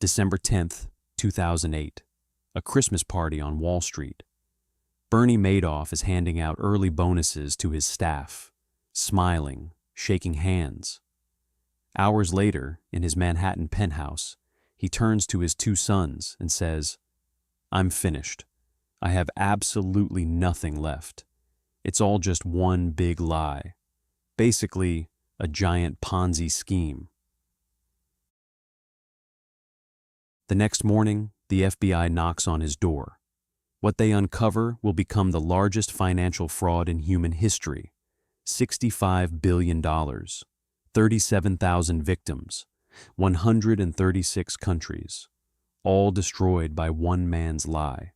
December 10th, 2008. A Christmas party on Wall Street. Bernie Madoff is handing out early bonuses to his staff, smiling, shaking hands. Hours later, in his Manhattan penthouse, he turns to his two sons and says, "I'm finished. I have absolutely nothing left. It's all just one big lie. Basically, a giant Ponzi scheme." The next morning, the FBI knocks on his door. What they uncover will become the largest financial fraud in human history. $65 billion, 37,000 victims, 136 countries, all destroyed by one man's lie.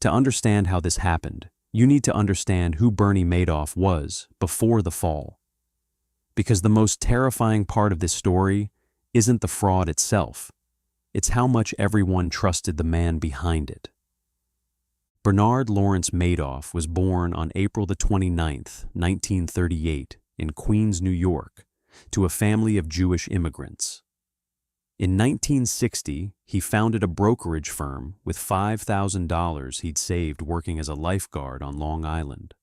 To understand how this happened, you need to understand who Bernie Madoff was before the fall. Because the most terrifying part of this story isn't the fraud itself. It's how much everyone trusted the man behind it. Bernard Lawrence Madoff was born on April 29th, 1938, in Queens, New York, to a family of Jewish immigrants. In 1960, he founded a brokerage firm with $5,000 he'd saved working as a lifeguard on Long Island.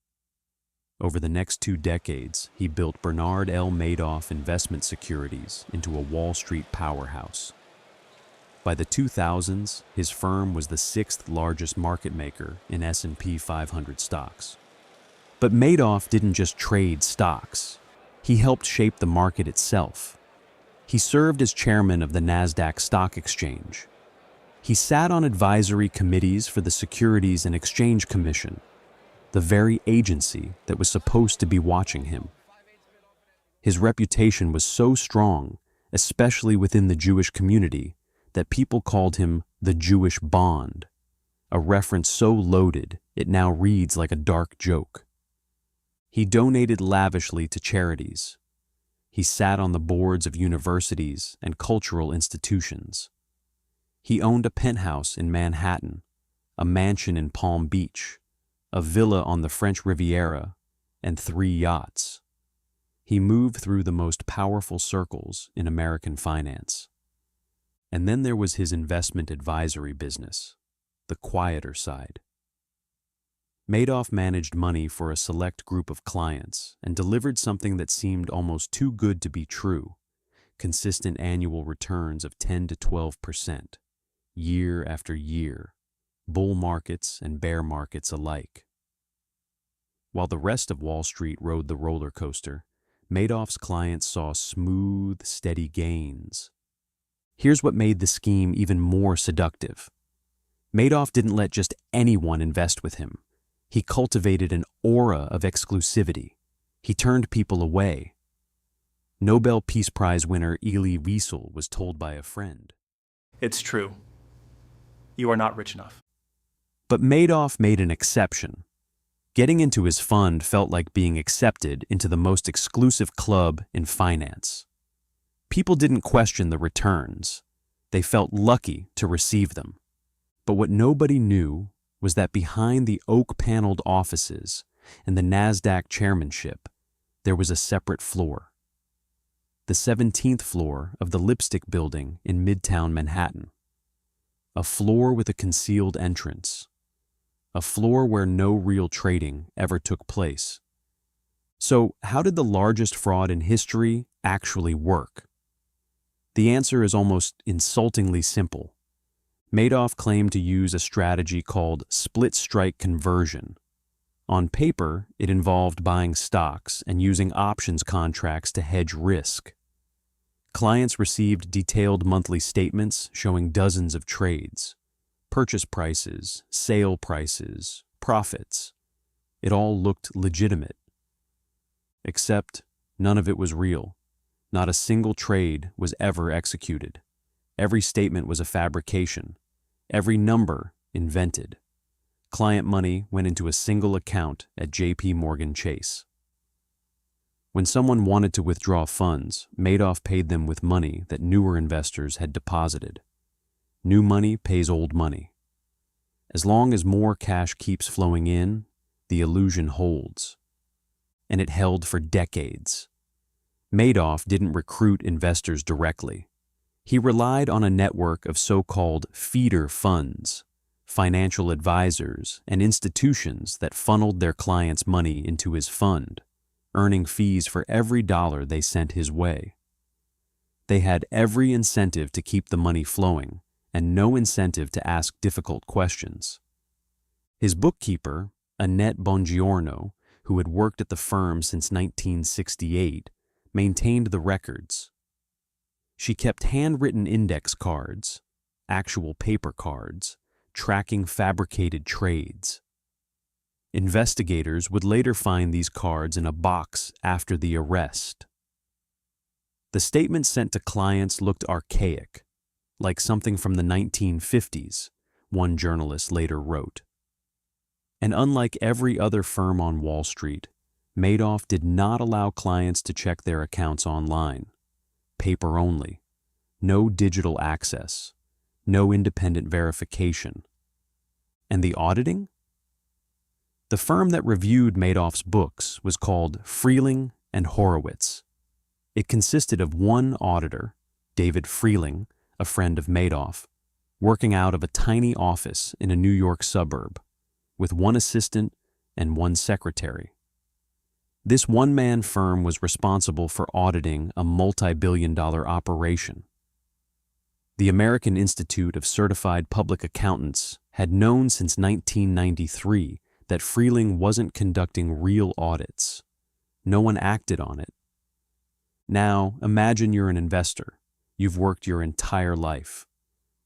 Over the next 2 decades, he built Bernard L. Madoff Investment Securities into a Wall Street powerhouse. By the 2000s, his firm was the 6th largest market maker in S&P 500 stocks. But Madoff didn't just trade stocks. He helped shape the market itself. He served as chairman of the Nasdaq Stock Exchange. He sat on advisory committees for the Securities and Exchange Commission, the very agency that was supposed to be watching him. His reputation was so strong, especially within the Jewish community, that people called him the Jewish Bond, a reference so loaded it now reads like a dark joke. He donated lavishly to charities. He sat on the boards of universities and cultural institutions. He owned a penthouse in Manhattan, a mansion in Palm Beach, a villa on the French Riviera, and 3 yachts. He moved through the most powerful circles in American finance. And then there was his investment advisory business, the quieter side. Madoff managed money for a select group of clients and delivered something that seemed almost too good to be true: consistent annual returns of 10 to 12%, year after year, bull markets and bear markets alike. While the rest of Wall Street rode the roller coaster, Madoff's clients saw smooth, steady gains. Here's what made the scheme even more seductive. Madoff didn't let just anyone invest with him. He cultivated an aura of exclusivity. He turned people away. Nobel Peace Prize winner Elie Wiesel was told by a friend, "It's true. You are not rich enough." But Madoff made an exception. Getting into his fund felt like being accepted into the most exclusive club in finance. People didn't question the returns. They felt lucky to receive them. But what nobody knew was that behind the oak-paneled offices and the Nasdaq chairmanship, there was a separate floor. The 17th floor of the Lipstick Building in Midtown Manhattan. A floor with a concealed entrance. A floor where no real trading ever took place. So, how did the largest fraud in history actually work? The answer is almost insultingly simple. Madoff claimed to use a strategy called split strike conversion. On paper, it involved buying stocks and using options contracts to hedge risk. Clients received detailed monthly statements showing dozens of trades, purchase prices, sale prices, profits. It all looked legitimate. Except none of it was real. Not a single trade was ever executed. Every statement was a fabrication. Every number invented. Client money went into a single account at J.P. Morgan Chase. When someone wanted to withdraw funds, Madoff paid them with money that newer investors had deposited. New money pays old money. As long as more cash keeps flowing in, the illusion holds. And it held for decades. Madoff didn't recruit investors directly. He relied on a network of so-called feeder funds, financial advisors, and institutions that funneled their clients' money into his fund, earning fees for every dollar they sent his way. They had every incentive to keep the money flowing and no incentive to ask difficult questions. His bookkeeper, Annette Bongiorno, who had worked at the firm since 1968, maintained the records. She kept handwritten index cards, actual paper cards, tracking fabricated trades. Investigators would later find these cards in a box after the arrest. The statements sent to clients looked archaic, like something from the 1950s, one journalist later wrote. And unlike every other firm on Wall Street, Madoff did not allow clients to check their accounts online. Paper only. No digital access. No independent verification. And the auditing? The firm that reviewed Madoff's books was called Freeling and Horowitz. It consisted of one auditor, David Freeling, a friend of Madoff, working out of a tiny office in a New York suburb, with one assistant and one secretary. This one-man firm was responsible for auditing a multi-billion-dollar operation. The American Institute of Certified Public Accountants had known since 1993 that Freeling wasn't conducting real audits. No one acted on it. Now, imagine you're an investor. You've worked your entire life.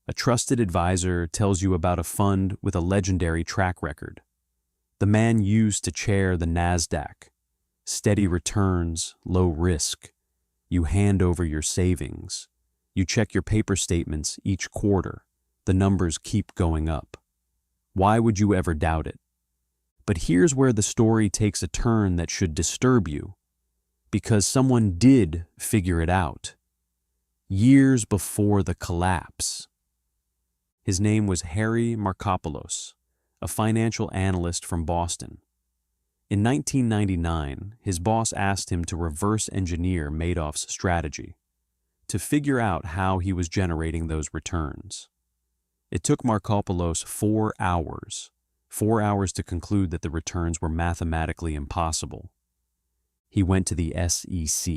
A trusted advisor tells you about a fund with a legendary track record. The man used to chair the NASDAQ. Steady returns, low risk. You hand over your savings. You check your paper statements each quarter. The numbers keep going up. Why would you ever doubt it? But here's where the story takes a turn that should disturb you. Because someone did figure it out. Years before the collapse. His name was Harry Markopoulos, a financial analyst from Boston. In 1999, his boss asked him to reverse engineer Madoff's strategy, to figure out how he was generating those returns. It took Markopoulos 4 hours, 4 hours to conclude that the returns were mathematically impossible. He went to the SEC.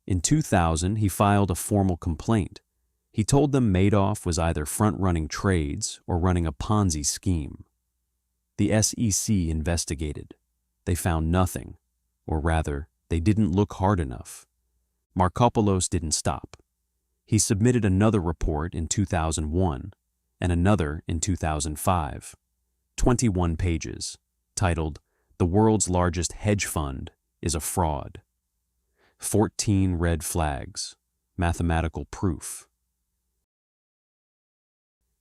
In 2000, he filed a formal complaint. He told them Madoff was either front-running trades or running a Ponzi scheme. The SEC investigated. They found nothing, or rather, they didn't look hard enough. Markopoulos didn't stop. He submitted another report in 2001 and another in 2005, 21 pages, titled "The World's Largest Hedge Fund is a Fraud." 14 red flags, mathematical proof.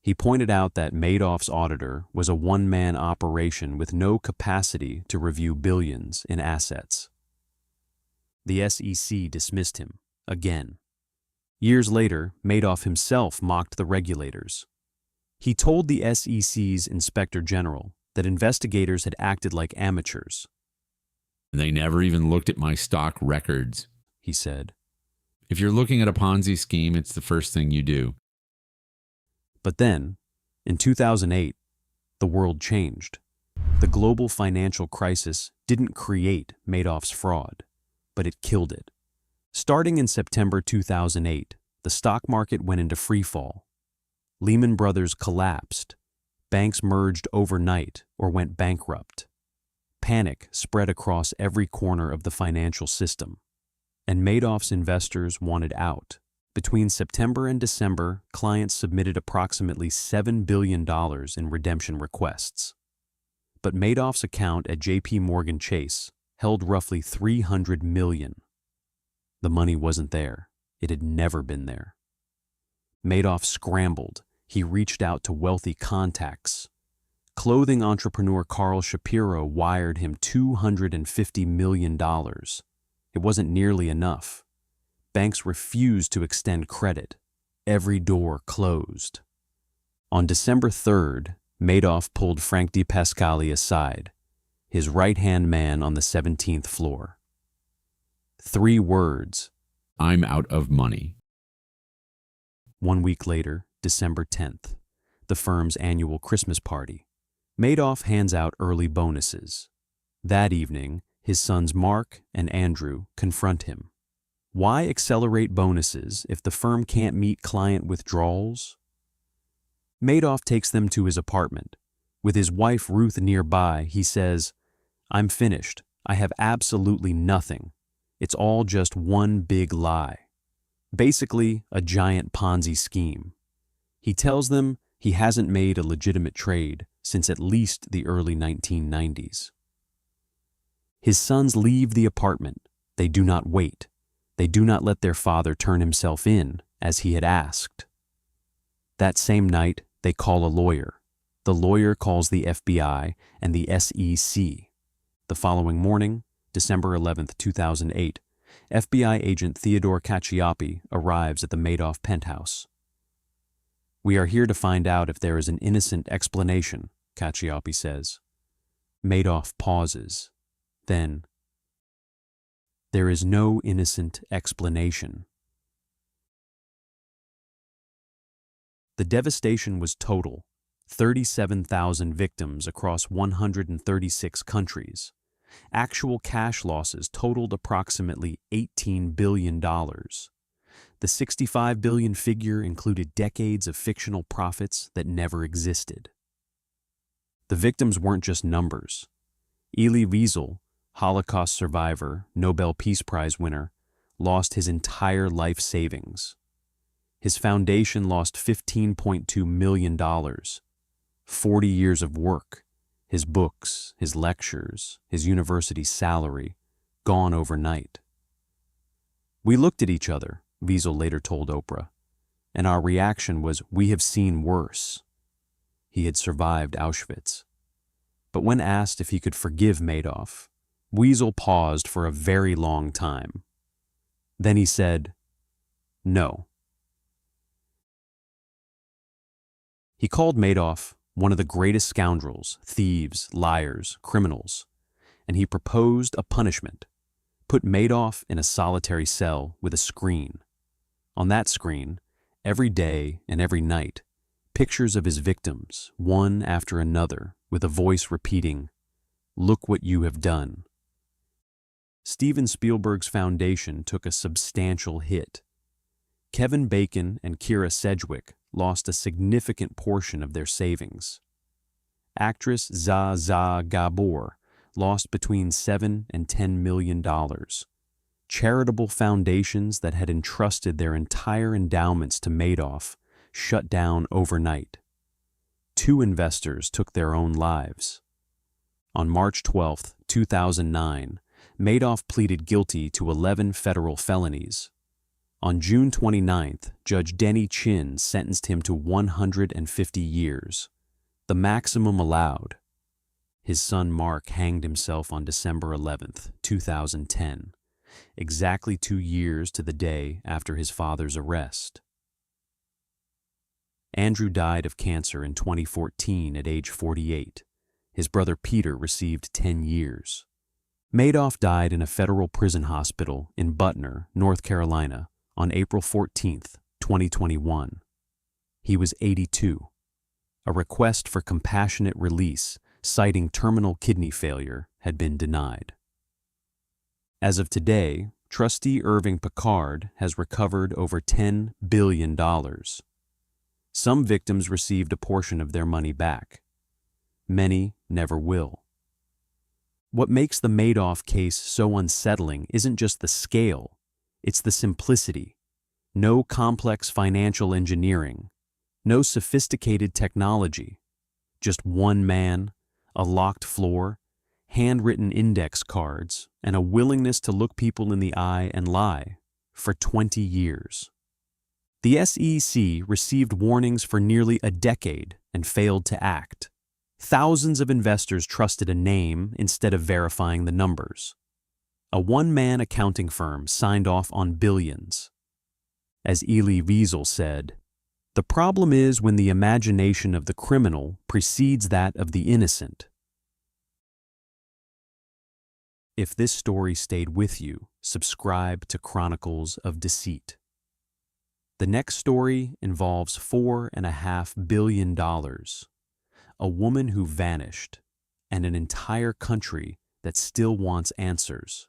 He pointed out that Madoff's auditor was a one-man operation with no capacity to review billions in assets. The SEC dismissed him, again. Years later, Madoff himself mocked the regulators. He told the SEC's Inspector General that investigators had acted like amateurs. They never even looked at my stock records, he said. If you're looking at a Ponzi scheme, it's the first thing you do. But then, in 2008, the world changed. The global financial crisis didn't create Madoff's fraud, but it killed it. Starting in September 2008, the stock market went into freefall. Lehman Brothers collapsed. Banks merged overnight or went bankrupt. Panic spread across every corner of the financial system, and Madoff's investors wanted out. Between September and December, clients submitted approximately $7 billion in redemption requests. But Madoff's account at JP Morgan Chase held roughly $300 million. The money wasn't there. It had never been there. Madoff scrambled. He reached out to wealthy contacts. Clothing entrepreneur Carl Shapiro wired him $250 million. It wasn't nearly enough. Banks refused to extend credit. Every door closed. On December 3rd, Madoff pulled Frank DePascali aside, his right-hand man on the 17th floor. 3 words. I'm out of money. 1 week later, December 10th, the firm's annual Christmas party. Madoff hands out early bonuses. That evening, his sons Mark and Andrew confront him. Why accelerate bonuses if the firm can't meet client withdrawals? Madoff takes them to his apartment. With his wife Ruth nearby, he says, "I'm finished. I have absolutely nothing. It's all just one big lie." Basically, a giant Ponzi scheme. He tells them he hasn't made a legitimate trade since at least the early 1990s. His sons leave the apartment. They do not wait. They do not let their father turn himself in, as he had asked. That same night, they call a lawyer. The lawyer calls the FBI and the SEC. The following morning, December 11th, 2008, FBI agent Theodore Cacioppi arrives at the Madoff penthouse. "We are here to find out if there is an innocent explanation," Cacioppi says. Madoff pauses. Then, "There is no innocent explanation." The devastation was total. 37,000 victims across 136 countries. Actual cash losses totaled approximately $18 billion. The $65 billion figure included decades of fictional profits that never existed. The victims weren't just numbers. Elie Wiesel, Holocaust survivor, Nobel Peace Prize winner, lost his entire life savings. His foundation lost $15.2 million. 40 years of work, his books, his lectures, his university salary, gone overnight. "We looked at each other," Wiesel later told Oprah, "and our reaction was, we have seen worse." He had survived Auschwitz. But when asked if he could forgive Madoff, Wiesel paused for a very long time. Then he said, "No." He called Madoff one of the greatest scoundrels, thieves, liars, criminals, and he proposed a punishment: put Madoff in a solitary cell with a screen. On that screen, every day and every night, pictures of his victims, one after another, with a voice repeating, "Look what you have done." Steven Spielberg's foundation took a substantial hit. Kevin Bacon and Kira Sedgwick lost a significant portion of their savings. Actress Zsa Zsa Gabor lost between $7 and $10 million. Charitable foundations that had entrusted their entire endowments to Madoff shut down overnight. 2 investors took their own lives. On March 12, 2009, Madoff pleaded guilty to 11 federal felonies. On June 29th, Judge Denny Chin sentenced him to 150 years, the maximum allowed. His son Mark hanged himself on December 11th, 2010, exactly 2 years to the day after his father's arrest. Andrew died of cancer in 2014 at age 48. His brother Peter received 10 years. Madoff died in a federal prison hospital in Butner, North Carolina, on April 14, 2021. He was 82. A request for compassionate release, citing terminal kidney failure, had been denied. As of today, trustee Irving Picard has recovered over $10 billion. Some victims received a portion of their money back. Many never will. What makes the Madoff case so unsettling isn't just the scale, it's the simplicity. No complex financial engineering, no sophisticated technology, just one man, a locked floor, handwritten index cards, and a willingness to look people in the eye and lie for 20 years. The SEC received warnings for nearly a decade and failed to act. Thousands of investors trusted a name instead of verifying the numbers. A one-man accounting firm signed off on billions. As Elie Wiesel said, "The problem is when the imagination of the criminal precedes that of the innocent." If this story stayed with you, subscribe to Chronicles of Deceit. The next story involves $4.5 billion, a woman who vanished, and an entire country that still wants answers.